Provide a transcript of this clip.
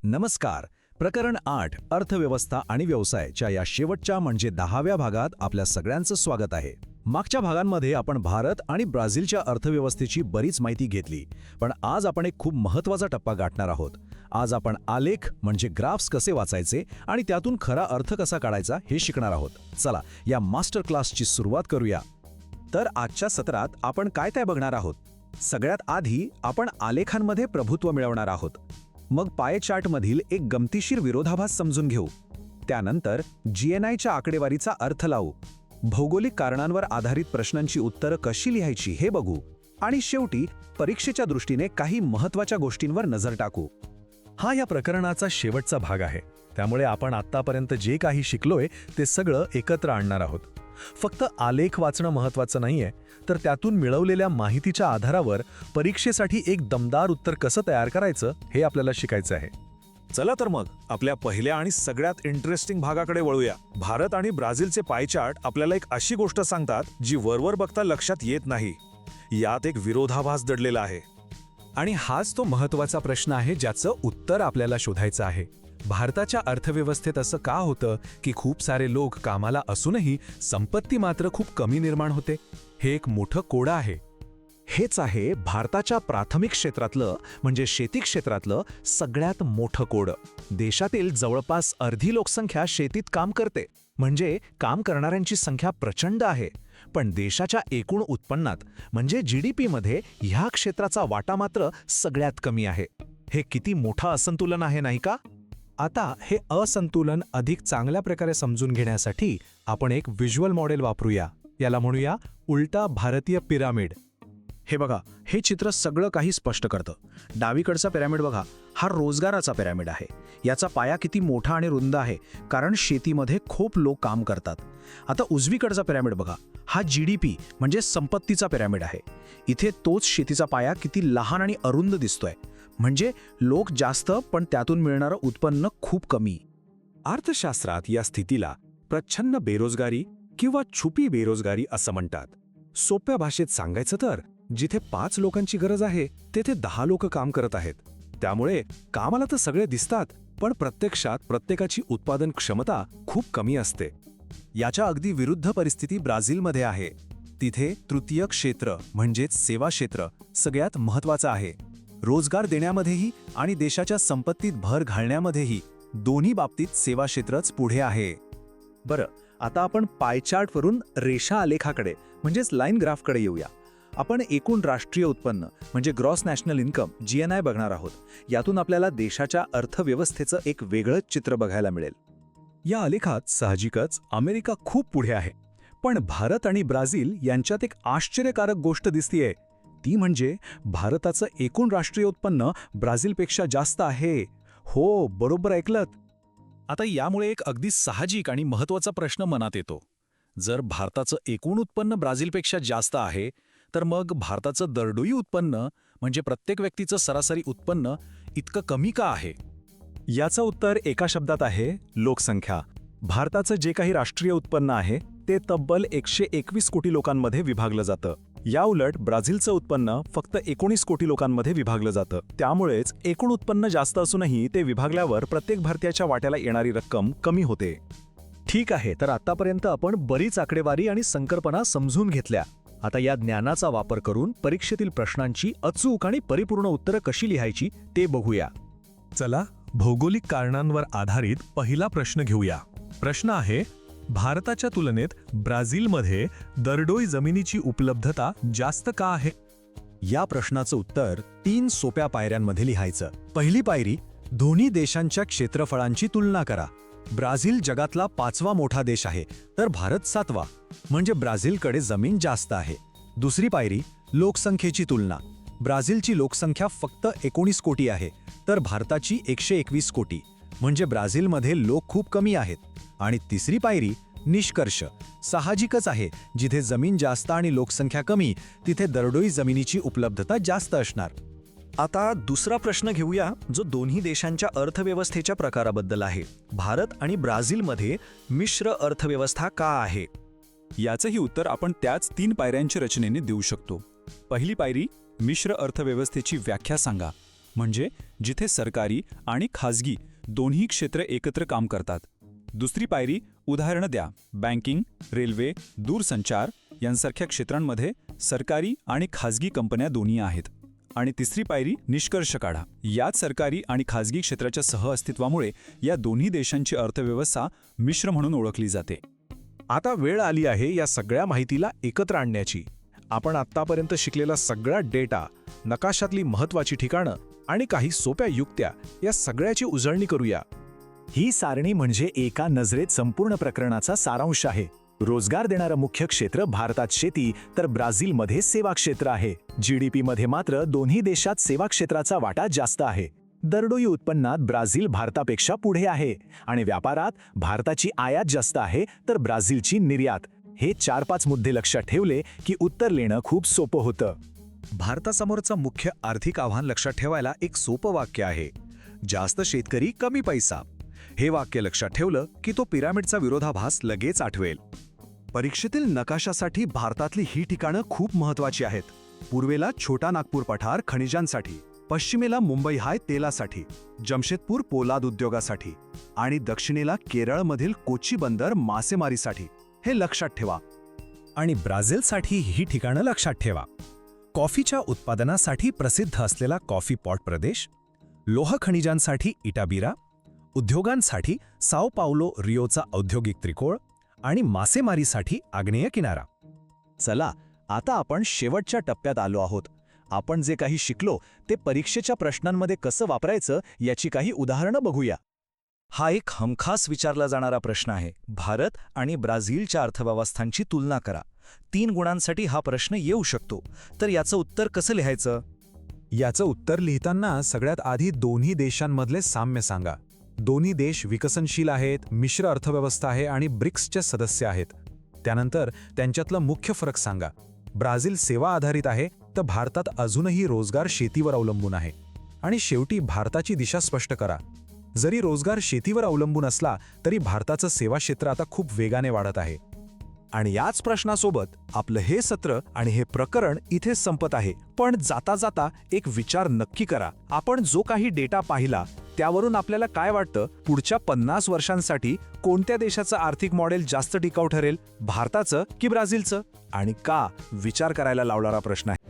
नमस्कार. प्रकरण 8 अर्थव्यवस्था आणि व्यवसायाच्या या शेवटच्या म्हणजे 10व्या भागात आपल्या सगळ्यांचं स्वागत आहे. मागच्या भागांमध्ये आपण भारत आणि ब्राझीलच्या अर्थव्यवस्थेची बरीच माहिती घेतली, पण आज आपण एक खूप महत्त्वाचा टप्पा गाठणार आहोत. आज आपण आलेख म्हणजे ग्राफ्स कसे वाचायचे आणि त्यातून खरा अर्थ कसा काढायचा हे शिकणार आहोत. चला या मास्टर क्लासची सुरुवात करूया. तर आजच्या सत्रात आपण काय बघणार आहोत. सगळ्यात आधी आपण आलेखांमध्ये प्रभुत्व मिळवणार आहोत. मग पाय चार्टमधील एक गमतीशीर विरोधाभास समजून घेऊ. त्यानंतर जीएनआयच्या आकडेवारीचा अर्थ लावू. भौगोलिक कारणांवर आधारित प्रश्नांची उत्तरं कशी लिहायची हे बघू. आणि शेवटी परीक्षेच्या दृष्टीने काही महत्त्वाच्या गोष्टींवर नजर टाकू. हा या प्रकरणाचा शेवटचा भाग आहे, त्यामुळे आपण आत्तापर्यंत जे काही शिकलोय ते सगळं एकत्र आणणार आहोत. फक्त आलेख वाचणं महत्त्वाचं नाहीये, तर त्यातून मिळवलेल्या माहितीच्या आधारावर परीक्षेसाठी एक दमदार उत्तर कसं तयार करायचं हे आपल्याला शिकायचं आहे. चला तर मग आपल्या पहिल्या आणि सगळ्यात इंटरेस्टिंग भागाकडे वळूया. भारत आणि ब्राझीलचे पाय चार्ट आपल्याला एक अशी गोष्ट सांगतात जी वरवर बघता लक्षात येत नाही. यात एक विरोधाभास दडलेला आहे. आणि हाच तो महत्त्वाचा प्रश्न आहे ज्याचं उत्तर आपल्याला शोधायचं आहे. भारताच्या अर्थव्यवस्थेत असं का होतं की खूप सारे लोक कामाला असूनही संपत्ती मात्र खूप कमी निर्माण होते? हे एक मोठं कोडं आहे. हेच आहे भारताच्या प्राथमिक क्षेत्रातलं म्हणजे शेती क्षेत्रातलं सगळ्यात मोठं कोडं. देशातील जवळपास अर्धी लोकसंख्या शेतीत काम करते, म्हणजे काम करणाऱ्यांची संख्या प्रचंड आहे. पण देशाच्या एकूण उत्पन्नात म्हणजे GDP मध्ये ह्या क्षेत्राचा वाटा मात्र सगळ्यात कमी आहे. हे किती मोठं असंतुलन आहे नाही का? आता हे असंतुलन अधिक चांगल्या प्रकारे समजून घेण्यासाठी आपण एक व्हिज्युअल मॉडेल वापरूया. याला म्हणूया उलटा भारतीय पिरामिड. हे बघा, हे चित्र सगळं काही स्पष्ट करतं. डावीकडचा पिरामिड बघा, हा रोजगाराचा पिरामिड आहे. याचा पाया किती मोठा आणि रुंद आहे, कारण शेतीमध्ये खूप लोक काम करतात. आता उजवीकडचा पिरामिड बघा, हा GDP म्हणजे संपत्तीचा पिरामिड आहे. इथे तोच शेतीचा पाया किती लहान आणि अरुंद दिसतोय, म्हणजे लोक जास्त पण त्यातून मिळणारं उत्पन्न खूप कमी. अर्थशास्त्रात या स्थितीला प्रच्छन्न बेरोजगारी किंवा छुपी बेरोजगारी असं म्हणतात. सोप्या भाषेत सांगायचं तर जिथे 5 लोकांची गरज आहे तेथे 10 लोक काम करत आहेत. त्यामुळे कामाला तर सगळे दिसतात, पण प्रत्यक्षात प्रत्येकाची उत्पादन क्षमता खूप कमी असते. याच्या अगदी विरुद्ध परिस्थिती ब्राझीलमध्ये आहे. तिथे तृतीय क्षेत्र म्हणजेच सेवा क्षेत्र सगळ्यात महत्त्वाचं आहे. रोजगार देण्यामध्येही आणि देशाच्या संपत्तीत भर घालण्यामध्येही दोन्ही बाबतीत सेवा क्षेत्रच पुढे आहे. बरं, आता आपण पाय चार्टवरून रेषा आलेखाकडे म्हणजेच लाईन ग्राफकडे येऊया. आपण एकूण राष्ट्रीय उत्पन्न म्हणजे ग्रॉस नॅशनल इन्कम GNI बघणार आहोत. यातून आपल्याला देशाच्या अर्थव्यवस्थेचं एक वेगळंच चित्र बघायला मिळेल. या आलेखात साहजिकच अमेरिका खूप पुढे आहे, पण भारत आणि ब्राझील यांच्यात एक आश्चर्यकारक गोष्ट दिसतेय. ती म्हणजे भारताचं एकूण राष्ट्रीय उत्पन्न ब्राझीलपेक्षा जास्त आहे. हो, बरोबर ऐकलत. आता यामुळे एक अगदी साहजिक आणि महत्त्वाचा प्रश्न मनात येतो. जर भारताचं एकूण उत्पन्न ब्राझीलपेक्षा जास्त आहे, तर मग भारताचं दरडोई उत्पन्न म्हणजे प्रत्येक व्यक्तीचं सरासरी उत्पन्न इतकं कमी का आहे? याचं उत्तर एका शब्दात आहे, लोकसंख्या. भारताचं जे काही राष्ट्रीय उत्पन्न आहे ते तब्बल 121 कोटी लोकांमध्ये विभागलं जातं. या उलट ब्राझीलचं उत्पन्न फक्त 19 कोटी लोकांमध्ये विभागलं जातं. त्यामुळेच एकूण उत्पन्न जास्त असूनही ते विभागल्यावर प्रत्येक भारतीयाच्या वाट्याला येणारी रक्कम कमी होते. ठीक आहे, तर आतापर्यंत आपण बरीच आकडेवारी आणि संकल्पना समजून घेतल्या. आता या ज्ञानाचा वापर करून परीक्षेतील प्रश्नांची अचूक आणि परिपूर्ण उत्तरं कशी लिहायची ते बघूया. चला, भौगोलिक कारणांवर आधारित पहिला प्रश्न घेऊया. प्रश्न आहे, भारताच्या तुलनेत ब्राझीलमध्ये दरडोई जमिनीची उपलब्धता जास्त का आहे? या प्रश्नाचं उत्तर 3 सोप्या पायऱ्यांमध्ये लिहायचं. पहिली पायरी, दोन्ही देशांच्या क्षेत्रफळांची तुलना करा. ब्राझील जगातला 5वा मोठा देश आहे, तर भारत 7वा, म्हणजे ब्राझीलकडे जमीन जास्त आहे. दुसरी पायरी, लोकसंख्येची तुलना. ब्राझीलची लोकसंख्या फक्त 19 कोटी आहे, तर भारताची 121 कोटी, म्हणजे ब्राझीलमध्ये लोक खूप कमी आहेत. आणि तिसरी पायरी, निष्कर्ष. साहजिकच आहे, जिथे जमीन जास्त आणि लोकसंख्या कमी तिथे दरडोई जमिनीची उपलब्धता जास्त असणार. आता दुसरा प्रश्न घेऊया, जो दोन्ही देशांच्या अर्थव्यवस्थेच्या प्रकाराबद्दल आहे. भारत आणि ब्राझीलमध्ये मिश्र अर्थव्यवस्था का आहे? याचंही उत्तर आपण त्याच 3 पायऱ्यांच्या रचनेने देऊ शकतो. पहिली पायरी, मिश्र अर्थव्यवस्थेची व्याख्या सांगा. म्हणजे जिथे सरकारी आणि खाजगी दोन्ही क्षेत्र एकत्र काम करतात. दुसरी पायरी उदाहरणं द्या. बँकिंग, रेल्वे, दूरसंचार यांसारख्या क्षेत्रांमध्ये सरकारी आणि खाजगी कंपन्या दोन्ही आहेत. आणि तिसरी पायरी निष्कर्ष काढा. याच सरकारी आणि खाजगी क्षेत्राच्या सहअस्तित्वामुळे या दोन्ही देशांची अर्थव्यवस्था मिश्र म्हणून ओळखली जाते. आता वेळ आली आहे या सगळ्या माहितीला एकत्र आणण्याची. आपण आत्तापर्यंत शिकलेला सगळा डेटा, नकाशातली महत्त्वाची ठिकाणं आणि काही सोप्या युक्त्या या सगळ्याची उजळणी करूया. ही सारणी म्हणजे एका नजरेत संपूर्ण प्रकरणाचा सारांश आहे. रोजगार देणारं मुख्य क्षेत्र भारतात शेती, तर ब्राझीलमध्ये सेवा क्षेत्र आहे. GDP मध्ये मात्र दोन्ही देशात सेवा क्षेत्राचा वाटा जास्त आहे. दरडोई उत्पन्नात ब्राझील भारतापेक्षा पुढे आहे आणि व्यापारात भारताची आयात जास्त आहे तर ब्राझीलची निर्यात. हे 4-5 मुद्दे लक्षात ठेवले की उत्तर लिहिणं खूप सोपं होतं. भारतासमोरचं मुख्य आर्थिक आव्हान लक्षात ठेवायला एक सोपं वाक्य आहे: जास्त शेतकरी कमी पैसा. हे वाक्य लक्षात ठेवलं की तो पिरामिडचा विरोधाभास लगेच आठवेल. परीक्षेतील नकाशासाठी भारतातली ही ठिकाणं खूप महत्त्वाची आहेत. पूर्वेला छोटा नागपूर पठार खनिजांसाठी, पश्चिमेला मुंबई हाय तेलासाठी, जमशेदपूर पोलाद उद्योगासाठी आणि दक्षिणेला केरळमधील कोची बंदर मासेमारीसाठी. हे लक्षात ठेवा. आणि ब्राझीलसाठी ही ठिकाणं लक्षात ठेवा. कॉफीच्या उत्पादनासाठी प्रसिद्ध असलेला कॉफी पॉट प्रदेश, लोह खनिजांसाठी इटाबिरा, उद्योगांसाठी साओ पावलो रियोचा औद्योगिक त्रिकोळ आणि मासेमारीसाठी आग्नेय किनारा. चला, आता आपण शेवटच्या टप्प्यात आलो आहोत. आपण जे काही शिकलो ते परीक्षेच्या प्रश्नांमध्ये कसं वापरायचं याची काही उदाहरणं बघूया. हा एक हमखास विचारला जाणारा प्रश्न आहे. भारत आणि ब्राझीलच्या अर्थव्यवस्थांची तुलना करा. 3 गुणांसाठी हा प्रश्न येऊ शकतो. तर याचं उत्तर कसं लिहायचं? याचं उत्तर लिहिताना सगळ्यात आधी दोन्ही देशांमधले साम्य सांगा. दोन्ही देश विकसनशील आहेत, मिश्र अर्थव्यवस्था आहे आणि ब्रिक्सचे सदस्य आहेत. त्यानंतर त्यांच्यातला मुख्य फरक सांगा. ब्राझील सेवा आधारित आहे तर भारतात अजूनही रोजगार शेतीवर अवलंबून आहे. आणि शेवटी भारताची दिशा स्पष्ट करा. जरी रोजगार शेतीवर अवलंबून असला तरी भारताचं सेवा क्षेत्र आता खूप वेगाने वाढत आहे. आणि याच प्रश्नासोबत आपलं हे सत्र आणि हे प्रकरण इथे संपत आहे. पण जाता जाता एक विचार नक्की करा. आपण जो काही डेटा पाहिला त्यावरून आपल्याला काय वाटतं, पुढच्या 50 वर्षांसाठी कोणत्या देशाचं आर्थिक मॉडेल जास्त टिकाऊ ठरेल, भारताचं की ब्राझीलचं? आणि का? विचार करायला लावणारा प्रश्न आहे.